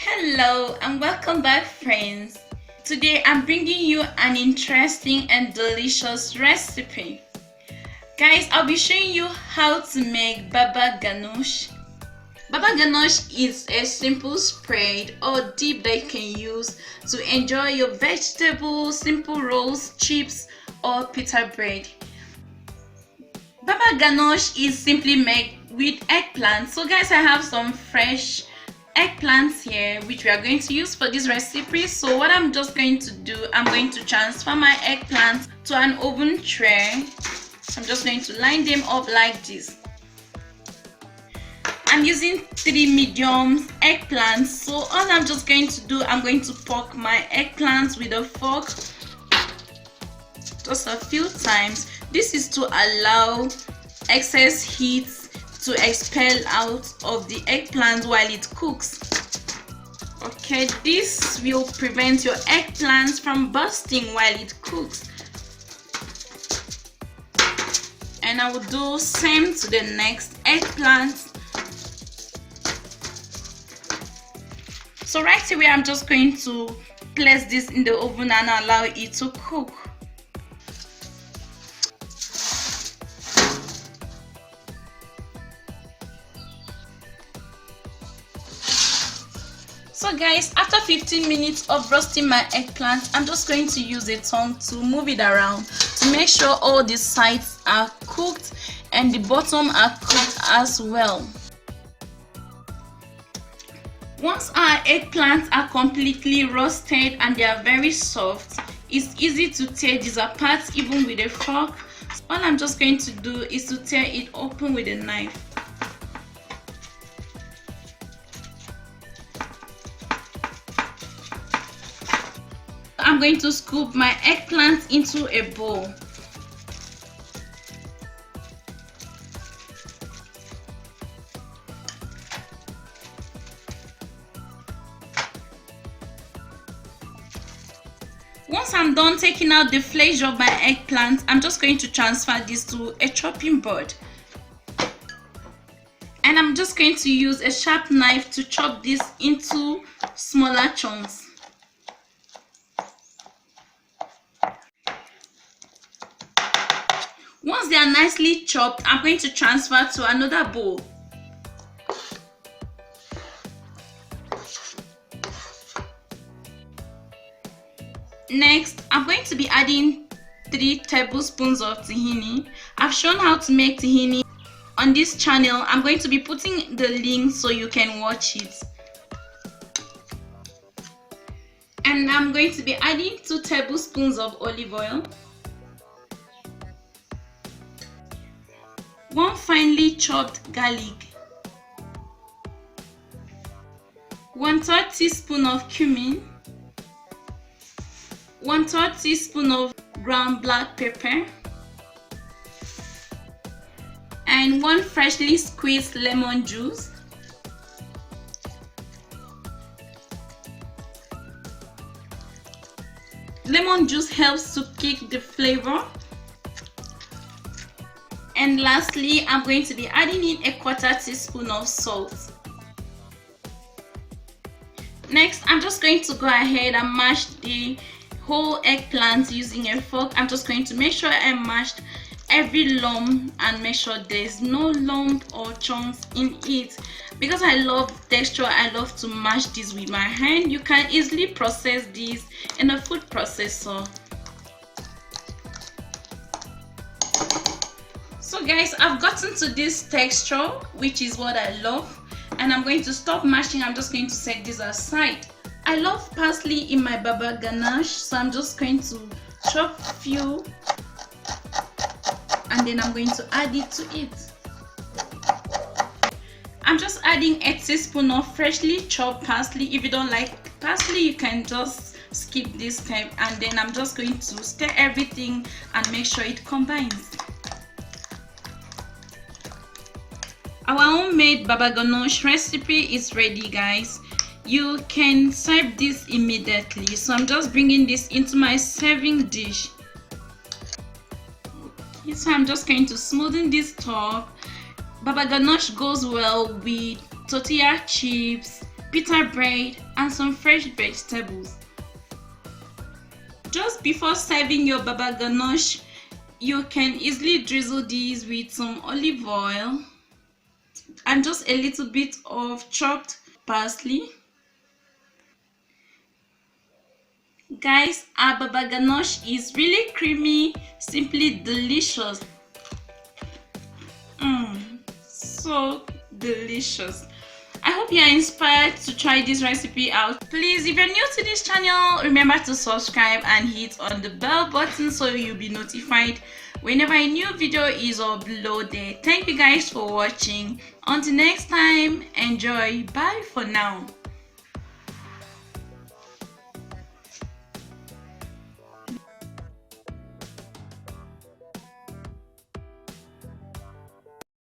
Hello and welcome back, friends. Today I'm bringing you an interesting and delicious recipe. Guys, I'll be showing you how to make baba ganoush. Baba ganoush is a simple spread or dip that you can use to enjoy your vegetables, simple rolls, chips or pita bread. Baba ganoush is simply made with eggplant. So guys, I have some fresh eggplants here which we are going to use for this recipe. So what I'm just going to do, I'm going to transfer my eggplants to an oven tray. I'm just going to line them up like this. I'm using 3 medium eggplants, so all I'm just going to do, I'm going to poke my eggplants with a fork just a few times. This is to allow excess heat to expel out of the eggplant while it cooks. Okay, this will prevent your eggplants from bursting while it cooks. And I will do same to the next eggplant. So right away, I'm just going to place this in the oven and allow it to cook. So guys, after 15 minutes of roasting my eggplant, I'm just going to use a tongue to move it around to make sure all the sides are cooked and the bottom are cooked as well. Once our eggplants are completely roasted and they are very soft, it's easy to tear these apart even with a fork. All I'm just going to do is to tear it open with a knife. I'm going to scoop my eggplant into a bowl. Once I'm done taking out the flesh of my eggplant, I'm just going to transfer this to a chopping board. And I'm just going to use a sharp knife to chop this into smaller chunks. Once they are nicely chopped, I'm going to transfer to another bowl. Next, I'm going to be adding 3 tablespoons of tahini. I've shown how to make tahini on this channel. I'm going to be putting the link so you can watch it. And I'm going to be adding 2 tablespoons of olive oil, 1 finely chopped garlic, 1/3 teaspoon of cumin, 1/3 teaspoon of ground black pepper, and 1 freshly squeezed lemon juice. Lemon juice helps to kick the flavor. And lastly, I'm going to be adding in a 1/4 teaspoon of salt. Next, I'm just going to go ahead and mash the whole eggplant using a fork. I'm just going to make sure I mashed every lump and make sure there's no lump or chunks in it. Because I love texture, I love to mash this with my hand. You can easily process this in a food processor. So guys, I've gotten to this texture, which is what I love, and I'm going to stop mashing. I'm just going to set this aside. I love parsley in my baba ganoush, so I'm just going to chop a few and then I'm going to add it to it. I'm just adding a teaspoon of freshly chopped parsley. If you don't like parsley, you can just skip this step, and then I'm just going to stir everything and make sure it combines. Our homemade baba ganoush recipe is ready, guys. You can serve this immediately. So I'm just bringing this into my serving dish. Okay, so I'm just going to smoothen this top. Baba ganoush goes well with tortilla chips, pita bread, and some fresh vegetables. Just before serving your baba ganoush, you can easily drizzle these with some olive oil and just a little bit of chopped parsley. Guys, our baba ganoush is really creamy, simply delicious. So delicious. I hope you are inspired to try this recipe out. Please, if you're new to this channel, remember to subscribe and hit on the bell button so you'll be notified whenever a new video is uploaded. Thank you guys for watching. Until next time, enjoy. Bye for now.